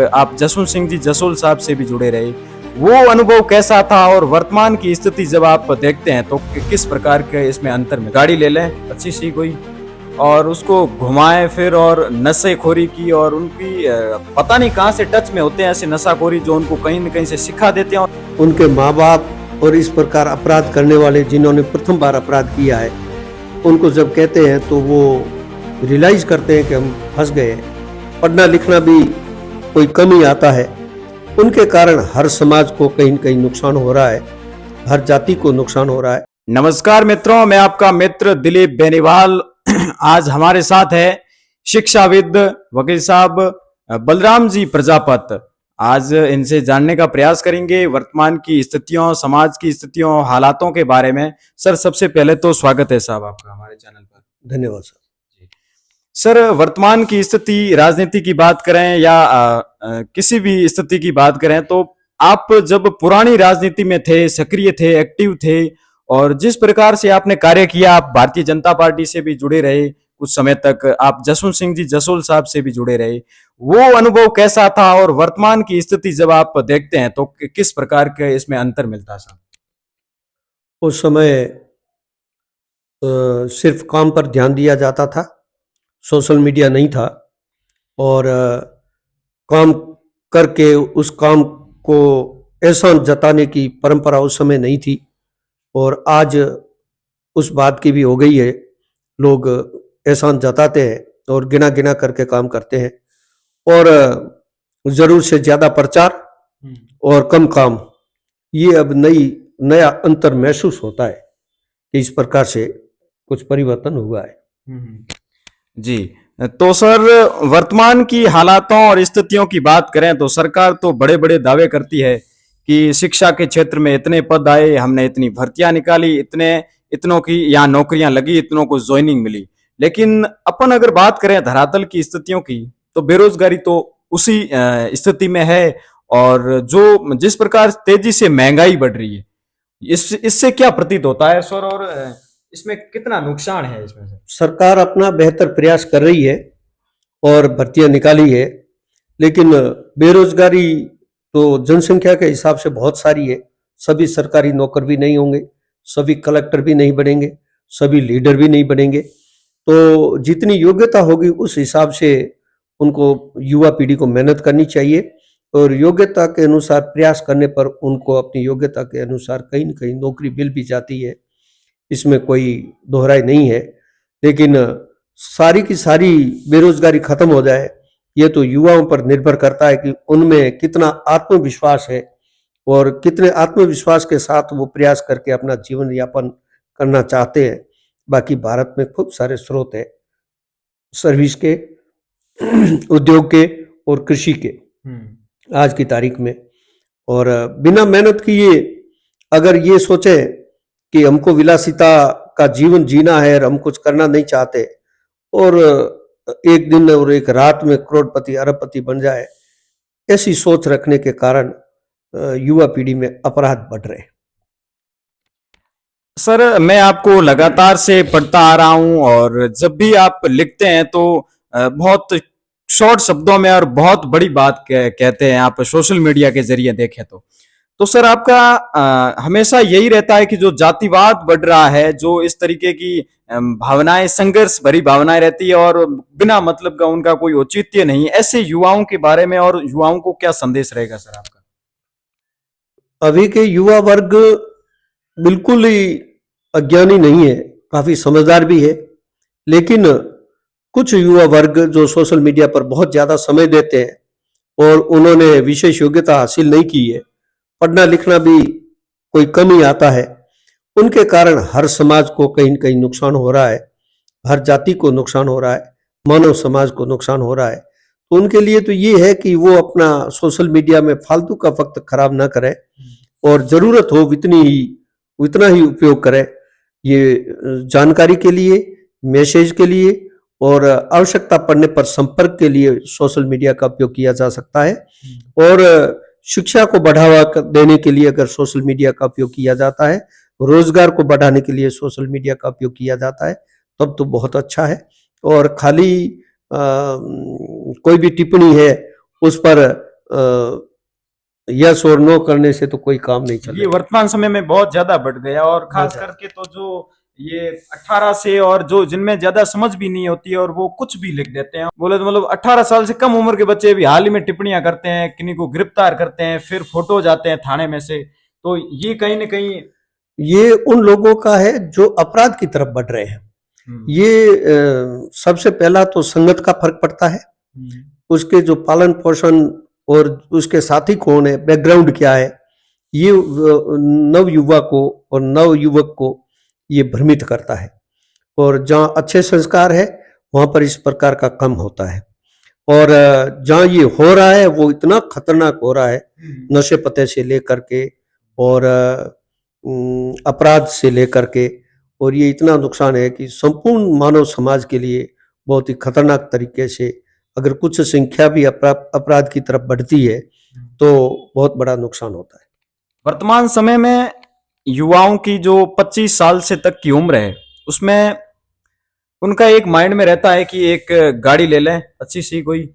आप जसवंत सिंह जी जसोल साहब से भी जुड़े रहे, वो अनुभव कैसा था और वर्तमान की स्थिति जब आप देखते हैं तो किस प्रकार के इसमें अंतर में गाड़ी ले लें अच्छी सी कोई और उसको घुमाएं फिर और नशेखोरी की और उनकी पता नहीं कहां से टच में होते हैं ऐसे नशाखोरी जो उनको कहीं न कहीं से सिखा देते हैं। उनके माँ बाप और इस प्रकार अपराध करने वाले जिन्होंने प्रथम बार अपराध किया है, उनको जब कहते हैं तो वो रियलाइज करते हैं कि हम फंस गए हैं। पढ़ना लिखना भी कोई कमी आता है, उनके कारण हर समाज को कहीं न कहीं नुकसान हो रहा है, हर जाति को नुकसान हो रहा है। नमस्कार मित्रों, मैं आपका मित्र दिलीप बेनीवाल। आज हमारे साथ है शिक्षाविद वकील साहब बलराम जी प्रजापत। आज इनसे जानने का प्रयास करेंगे वर्तमान की स्थितियों, समाज की स्थितियों, हालातों के बारे में। सर, सबसे पहले तो स्वागत है साहब आपका हमारे चैनल पर। धन्यवाद सर। सर, वर्तमान की स्थिति, राजनीति की बात करें या किसी भी स्थिति की बात करें तो आप जब पुरानी राजनीति में थे, सक्रिय थे, एक्टिव थे और जिस प्रकार से आपने कार्य किया, आप भारतीय जनता पार्टी से भी जुड़े रहे कुछ समय तक, आप जसवंत सिंह जी जसोल साहब से भी जुड़े रहे, वो अनुभव कैसा था और वर्तमान की स्थिति जब आप देखते हैं तो किस प्रकार के इसमें अंतर मिलता है साहब? उस समय सिर्फ काम पर ध्यान दिया जाता था, सोशल मीडिया नहीं था और काम करके उस काम को एहसान जताने की परंपरा उस समय नहीं थी और आज उस बात की भी हो गई है। लोग एहसान जताते हैं और गिना गिना करके काम करते हैं और जरूर से ज्यादा प्रचार और कम काम, ये अब नया अंतर महसूस होता है कि इस प्रकार से कुछ परिवर्तन हुआ है। जी, तो सर वर्तमान की हालातों और स्थितियों की बात करें तो सरकार तो बड़े बड़े दावे करती है कि शिक्षा के क्षेत्र में इतने पद आए, हमने इतनी भर्तियां निकाली, इतनों की यहाँ नौकरियां लगी, इतनों को ज्वाइनिंग मिली। लेकिन अपन अगर बात करें धरातल की स्थितियों की तो बेरोजगारी तो उसी स्थिति में है और जो जिस प्रकार तेजी से महंगाई बढ़ रही है, इससे क्या प्रतीत होता है सर और इसमें कितना नुकसान है इसमें से? सरकार अपना बेहतर प्रयास कर रही है और भर्तियां निकाली है, लेकिन बेरोजगारी तो जनसंख्या के हिसाब से बहुत सारी है। सभी सरकारी नौकर भी नहीं होंगे, सभी कलेक्टर भी नहीं बनेंगे, सभी लीडर भी नहीं बनेंगे। तो जितनी योग्यता होगी उस हिसाब से उनको, युवा पीढ़ी को मेहनत करनी चाहिए और योग्यता के अनुसार प्रयास करने पर उनको अपनी योग्यता के अनुसार कहीं न कहीं नौकरी मिल भी जाती है, इसमें कोई दोहराई नहीं है। लेकिन सारी की सारी बेरोजगारी खत्म हो जाए, ये तो युवाओं पर निर्भर करता है कि उनमें कितना आत्मविश्वास है और कितने आत्मविश्वास के साथ वो प्रयास करके अपना जीवन यापन करना चाहते हैं। बाकी भारत में खूब सारे स्रोत है, सर्विस के, उद्योग के और कृषि के आज की तारीख में। और बिना मेहनत किए अगर ये सोचे कि हमको विलासिता का जीवन जीना है और हम कुछ करना नहीं चाहते और एक दिन और एक रात में करोड़पति अरबपति बन जाए, ऐसी सोच रखने के कारण युवा पीढ़ी में अपराध बढ़ रहे हैं। सर, मैं आपको लगातार से पढ़ता आ रहा हूं और जब भी आप लिखते हैं तो बहुत शॉर्ट शब्दों में और बहुत बड़ी बात कहते हैं आप, सोशल मीडिया के जरिए देखें तो सर आपका हमेशा यही रहता है कि जो जातिवाद बढ़ रहा है, जो इस तरीके की भावनाएं, संघर्ष भरी भावनाएं रहती है और बिना मतलब का उनका कोई औचित्य नहीं, ऐसे युवाओं के बारे में और युवाओं को क्या संदेश रहेगा सर आपका? अभी के युवा वर्ग बिल्कुल ही अज्ञानी नहीं है, काफी समझदार भी है, लेकिन कुछ युवा वर्ग जो सोशल मीडिया पर बहुत ज्यादा समय देते हैं और उन्होंने विशेष योग्यता हासिल नहीं की है, पढ़ना लिखना भी कोई कमी आता है, उनके कारण हर समाज को कहीं न कहीं नुकसान हो रहा है, हर जाति को नुकसान हो रहा है, मानव समाज को नुकसान हो रहा है। तो उनके लिए तो ये है कि वो अपना सोशल मीडिया में फालतू का वक्त खराब ना करें और जरूरत हो उतना ही उपयोग करें। ये जानकारी के लिए, मैसेज के लिए और आवश्यकता पड़ने पर संपर्क के लिए सोशल मीडिया का उपयोग किया जा सकता है और शिक्षा को बढ़ावा देने के लिए अगर सोशल मीडिया का उपयोग किया जाता है, रोजगार को बढ़ाने के लिए सोशल मीडिया का उपयोग किया जाता है, तब तो बहुत अच्छा है। और खाली कोई भी टिप्पणी है उस पर यस और नो करने से तो कोई काम नहीं ये चलेगा। वर्तमान समय में बहुत ज्यादा बढ़ गया और खास बहुत करके तो जो ये 18 से और जो जिनमें ज्यादा समझ भी नहीं होती है और वो कुछ भी लिख देते हैं, बोले तो मतलब 18 साल से कम उम्र के बच्चे भी हाल ही में टिप्पणियां करते हैं, किन्हीं को गिरफ्तार करते हैं, फिर फोटो जाते हैं थाने में से। तो ये कहीं ना कहीं ये उन लोगों का है जो अपराध की तरफ बढ़ रहे हैं। ये सबसे पहला तो संगत का फर्क पड़ता है, उसके जो पालन पोषण और उसके साथी कौन है, बैकग्राउंड क्या है, ये नव युवा को और नव युवक को ये भ्रमित करता है। और जहाँ अच्छे संस्कार है वहां पर इस प्रकार का कम होता है। और जहाँ ये हो रहा है वो इतना खतरनाक हो रहा है, नशे पते से लेकर के और अपराध से लेकर के, और ये इतना नुकसान है कि संपूर्ण मानव समाज के लिए बहुत ही खतरनाक तरीके से, अगर कुछ संख्या भी अपराध की तरफ बढ़ती है तो बहुत बड़ा नुकसान होता है। वर्तमान समय में युवाओं की जो 25 साल से तक की उम्र है उसमें उनका एक माइंड में रहता है कि एक गाड़ी ले लें अच्छी सी कोई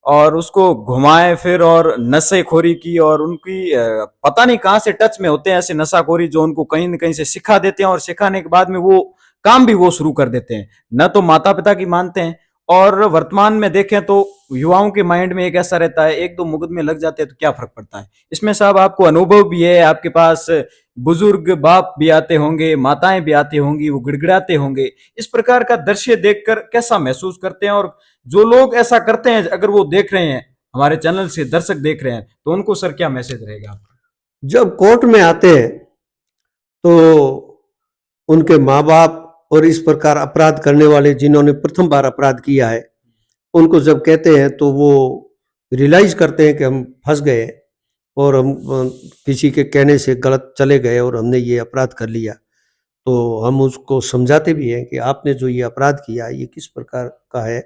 और उसको घुमाएं फिर, और नशेखोरी की, और उनकी पता नहीं कहां से टच में होते हैं ऐसे नशाखोरी जो उनको कहीं न कहीं से सिखा देते हैं और सिखाने के बाद में वो काम भी वो शुरू कर देते हैं, न तो माता पिता की मानते हैं। और वर्तमान में देखें तो युवाओं के माइंड में एक ऐसा रहता है, एक दो मुकदमे लग जाते हैं तो क्या फर्क पड़ता है। इसमें साहब आपको अनुभव भी है, आपके पास बुजुर्ग बाप भी आते होंगे, माताएं भी आती होंगी, वो गिड़गिड़ाते होंगे। इस प्रकार का दृश्य देखकर कैसा महसूस करते हैं, और जो लोग ऐसा करते हैं अगर वो देख रहे हैं, हमारे चैनल से दर्शक देख रहे हैं, तो उनको सर क्या मैसेज रहेगा आपका? जब कोर्ट में आते हैं तो उनके माँ बाप और इस प्रकार अपराध करने वाले जिन्होंने प्रथम बार अपराध किया है, उनको जब कहते हैं तो वो रियलाइज करते हैं कि हम फंस गए और हम किसी के कहने से गलत चले गए और हमने ये अपराध कर लिया। तो हम उसको समझाते भी हैं कि आपने जो ये अपराध किया ये किस प्रकार का है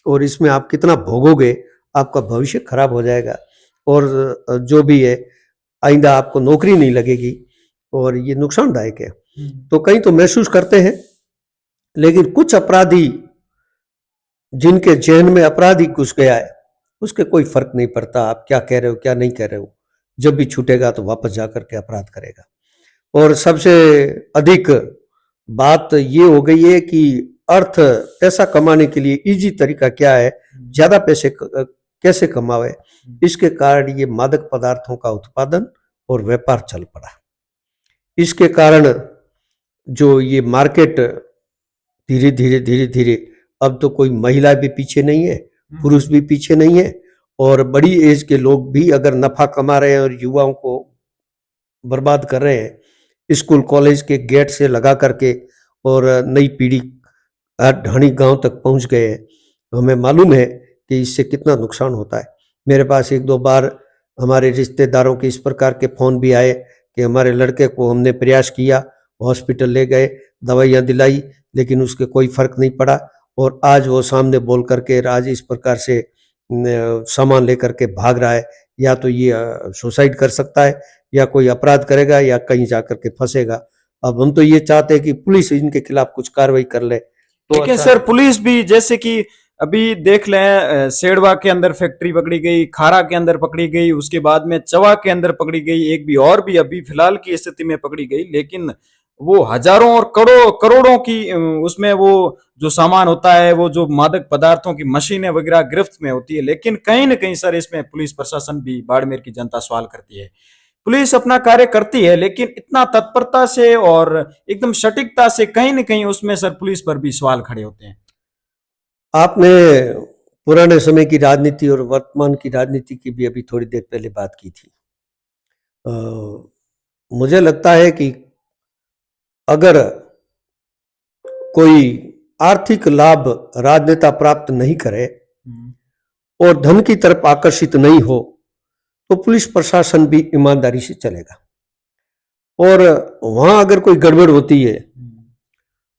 और इसमें आप कितना भोगोगे, आपका भविष्य खराब हो जाएगा और जो भी है आइंदा आपको नौकरी नहीं लगेगी और ये नुकसानदायक है। तो कहीं तो महसूस करते हैं, लेकिन कुछ अपराधी जिनके जहन में अपराध ही घुस गया है उसके कोई फर्क नहीं पड़ता आप क्या कह रहे हो क्या नहीं कह रहे हो, जब भी छूटेगा तो वापस जाकर के अपराध करेगा। और सबसे अधिक बात ये हो गई है कि अर्थ पैसा कमाने के लिए इजी तरीका क्या है, ज्यादा पैसे कैसे कमावे, इसके कारण ये मादक पदार्थों का उत्पादन और व्यापार चल पड़ा। इसके कारण जो ये मार्केट धीरे धीरे धीरे धीरे, अब तो कोई महिला भी पीछे नहीं है, पुरुष भी पीछे नहीं है, और बड़ी एज के लोग भी अगर नफा कमा रहे हैं और युवाओं को बर्बाद कर रहे हैं स्कूल कॉलेज के गेट से लगा करके, और नई पीढ़ी ढाणी गांव तक पहुंच गए हैं। हमें मालूम है कि इससे कितना नुकसान होता है। मेरे पास एक दो बार हमारे रिश्तेदारों के इस प्रकार के फोन भी आए कि हमारे लड़के को हमने प्रयास किया, हॉस्पिटल ले गए, दवाइयाँ दिलाई, लेकिन उसके कोई फर्क नहीं पड़ा और आज वो सामने बोल करके आज इस प्रकार से सामान लेकर के भाग रहा है। या तो ये सुसाइड कर सकता है या कोई अपराध करेगा या कहीं जाकर के फंसेगा। अब हम तो ये चाहते हैं कि पुलिस इनके खिलाफ कुछ कार्रवाई कर ले। तो लेकिन अच्छा सर पुलिस भी, जैसे कि अभी देख लें, सेड़वा के अंदर फैक्ट्री पकड़ी गई, खारा के अंदर पकड़ी गई, उसके बाद में चवा के अंदर पकड़ी गई, एक भी और भी अभी फिलहाल की स्थिति में पकड़ी गई, लेकिन वो हजारों और करोड़ों की उसमें वो जो सामान होता है, वो जो मादक पदार्थों की मशीनें वगैरह गिरफ्त में होती है। लेकिन कहीं ना कहीं सर इसमें पुलिस प्रशासन भी, बाड़मेर की जनता सवाल करती है। पुलिस अपना कार्य करती है लेकिन इतना तत्परता से और एकदम सटीकता से कहीं ना कहीं उसमें सर पुलिस पर भी सवाल खड़े होते हैं। आपने पुराने समय की राजनीति और वर्तमान की राजनीति की भी अभी थोड़ी देर पहले बात की थी। मुझे लगता है कि अगर कोई आर्थिक लाभ राजनेता प्राप्त नहीं करे और धन की तरफ आकर्षित नहीं हो तो पुलिस प्रशासन भी ईमानदारी से चलेगा, और वहां अगर कोई गड़बड़ होती है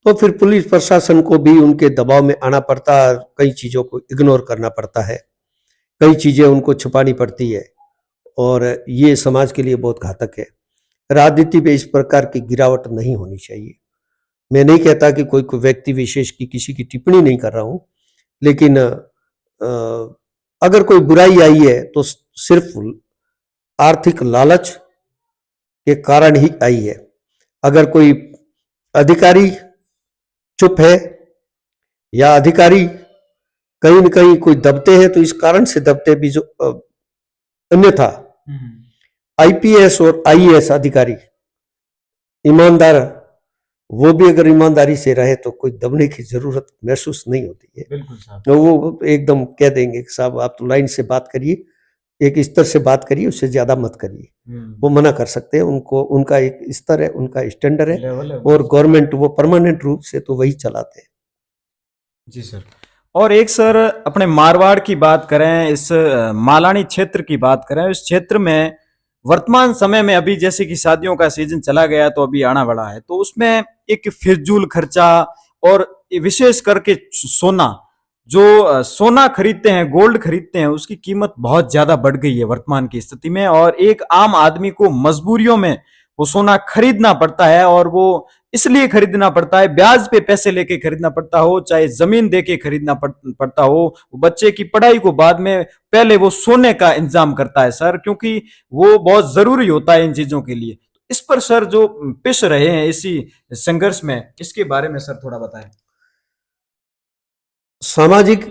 तो फिर पुलिस प्रशासन को भी उनके दबाव में आना पड़ता है, कई चीजों को इग्नोर करना पड़ता है, कई चीजें उनको छुपानी पड़ती है, और ये समाज के लिए बहुत घातक है। राजनीति में इस प्रकार की गिरावट नहीं होनी चाहिए। मैं नहीं कहता कि कोई व्यक्ति विशेष की किसी की टिप्पणी नहीं कर रहा हूं, लेकिन अगर कोई बुराई आई है तो सिर्फ आर्थिक लालच के कारण ही आई है। अगर कोई अधिकारी चुप है या अधिकारी कहीं न कहीं कोई दबते हैं तो इस कारण से दबते भी जो अन्यथा आईपीएस और आईएएस अधिकारी ईमानदार, वो भी अगर ईमानदारी से रहे तो कोई दबने की जरूरत महसूस नहीं होती है। बिल्कुल साहब। तो वो एकदम कह देंगे कि साहब आप तो लाइन से बात करिए, एक स्तर से बात करिए, उससे ज्यादा मत करिए। वो मना कर सकते हैं, उनको उनका एक स्तर है, उनका स्टैंडर्ड है, लेवल है और गवर्नमेंट वो परमानेंट रूप से तो वही चलाते हैं। जी सर। और एक सर अपने मारवाड़ की बात करें, इस मालानी क्षेत्र की बात करें, इस क्षेत्र में वर्तमान समय में अभी जैसे कि शादियों का सीजन चला गया तो अभी आना बड़ा है, तो उसमें एक फिजूल खर्चा और विशेष करके सोना, जो सोना खरीदते हैं, गोल्ड खरीदते हैं, उसकी कीमत बहुत ज्यादा बढ़ गई है वर्तमान की स्थिति में, और एक आम आदमी को मजबूरियों में वो सोना खरीदना पड़ता है, और वो इसलिए खरीदना पड़ता है, ब्याज पे पैसे लेके खरीदना पड़ता हो, चाहे जमीन देके खरीदना पड़ता हो, बच्चे की पढ़ाई को बाद में पहले वो सोने का इंतजाम करता है सर, क्योंकि वो बहुत जरूरी होता है इन चीजों के लिए। इस पर सर जो पिस रहे हैं इसी संघर्ष में, इसके बारे में सर थोड़ा बताएं। सामाजिक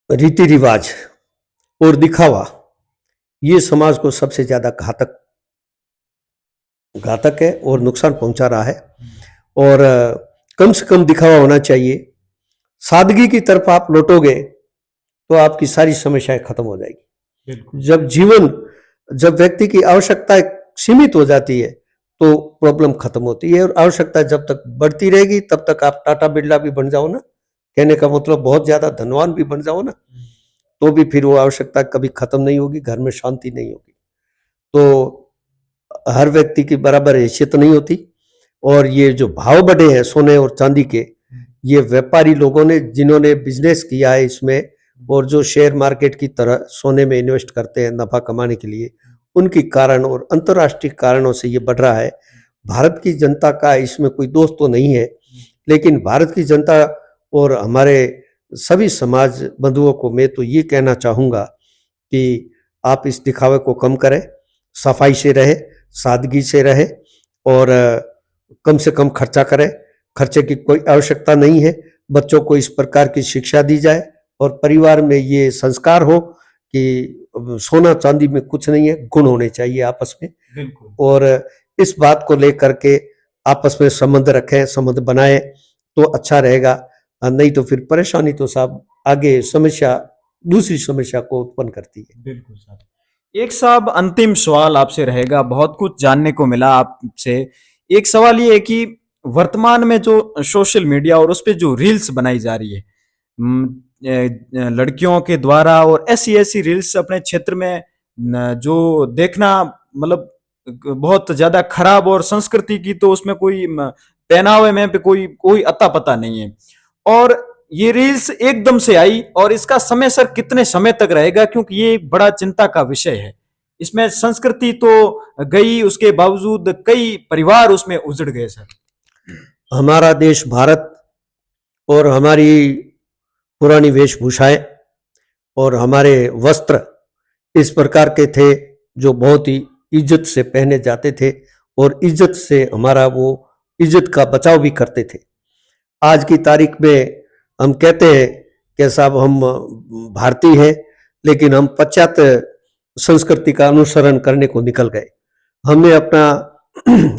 रीति रिवाज और दिखावा, ये समाज को सबसे ज्यादा घातक है और नुकसान पहुंचा रहा है। और कम से कम दिखावा होना चाहिए। सादगी की तरफ आप लौटोगे तो आपकी सारी समस्याएं खत्म हो जाएगी। जब व्यक्ति की आवश्यकता सीमित हो जाती है तो प्रॉब्लम खत्म होती है, और आवश्यकता जब तक बढ़ती रहेगी तब तक आप टाटा बिरला भी बन जाओ ना, कहने का मतलब बहुत ज्यादा धनवान भी बन जाओ ना, तो भी फिर वो आवश्यकता कभी खत्म नहीं होगी, घर में शांति नहीं होगी। तो हर व्यक्ति की बराबर हैसियत नहीं होती। और ये जो भाव बढ़े हैं सोने और चांदी के, ये व्यापारी लोगों ने, जिन्होंने बिजनेस किया है इसमें, और जो शेयर मार्केट की तरह सोने में इन्वेस्ट करते हैं नफा कमाने के लिए, उनकी कारण और अंतर्राष्ट्रीय कारणों से ये बढ़ रहा है। भारत की जनता का इसमें कोई दोष तो नहीं है, लेकिन भारत की जनता और हमारे सभी समाज बंधुओं को मैं तो ये कहना चाहूँगा कि आप इस दिखावे को कम करें, सफाई से रहे, सादगी से रहे, और कम से कम खर्चा करें। खर्चे की कोई आवश्यकता नहीं है। बच्चों को इस प्रकार की शिक्षा दी जाए और परिवार में ये संस्कार हो कि सोना चांदी में कुछ नहीं है, गुण होने चाहिए आपस में। बिल्कुल। और इस बात को लेकर के आपस में संबंध रखें, संबंध बनाएं तो अच्छा रहेगा, नहीं तो फिर परेशानी तो साहब आगे दूसरी समस्या को उत्पन्न करती है। बिल्कुल साहब। एक साहब अंतिम सवाल आपसे रहेगा, बहुत कुछ जानने को मिला आपसे। एक सवाल ये है कि वर्तमान में जो सोशल मीडिया और उस पे जो रील्स बनाई जा रही है लड़कियों के द्वारा, और ऐसी ऐसी रील्स अपने क्षेत्र में जो देखना मतलब बहुत ज्यादा खराब, और संस्कृति की तो उसमें कोई पहनावे में पे कोई अता पता नहीं है, और ये रील्स एकदम से आई, और इसका समय सर कितने समय तक रहेगा, क्योंकि ये एक बड़ा चिंता का विषय है। इसमें संस्कृति तो गई, उसके बावजूद कई परिवार उसमें उजड़ गए सर। हमारा देश भारत और हमारी पुरानी वेशभूषाएं और हमारे वस्त्र इस प्रकार के थे जो बहुत ही इज्जत से पहने जाते थे, और इज्जत से हमारा वो इज्जत का बचाव भी करते थे। आज की तारीख में हम कहते हैं कि साहब हम भारतीय हैं, लेकिन हम पाश्चात्य संस्कृति का अनुसरण करने को निकल गए। हमने अपना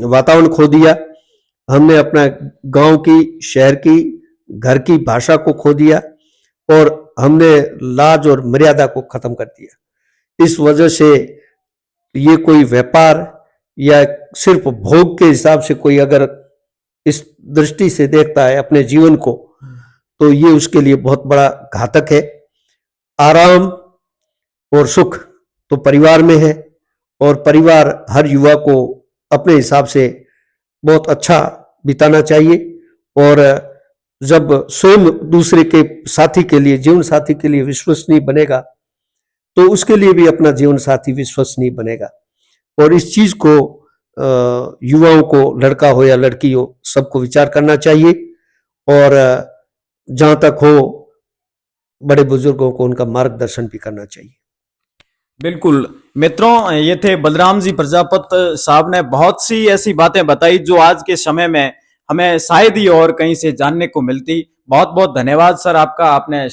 वातावरण खो दिया, हमने अपना गांव की, शहर की, घर की भाषा को खो दिया, और हमने लाज और मर्यादा को खत्म कर दिया। इस वजह से ये कोई व्यापार या सिर्फ भोग के हिसाब से कोई अगर इस दृष्टि से देखता है अपने जीवन को, तो ये उसके लिए बहुत बड़ा घातक है। आराम और सुख तो परिवार में है, और परिवार हर युवा को अपने हिसाब से बहुत अच्छा बिताना चाहिए। और जब स्वयं दूसरे के साथी के लिए, जीवन साथी के लिए विश्वसनीय बनेगा, तो उसके लिए भी अपना जीवन साथी विश्वसनीय बनेगा। और इस चीज को युवाओं को, लड़का हो या लड़की हो, सबको विचार करना चाहिए। और जहां तक हो बड़े बुजुर्गों को उनका मार्गदर्शन भी करना चाहिए। बिल्कुल मित्रों, ये थे बलराम जी प्रजापत साहब ने बहुत सी ऐसी बातें बताई जो आज के समय में हमें शायद ही और कहीं से जानने को मिलती। बहुत बहुत धन्यवाद सर आपका, आपने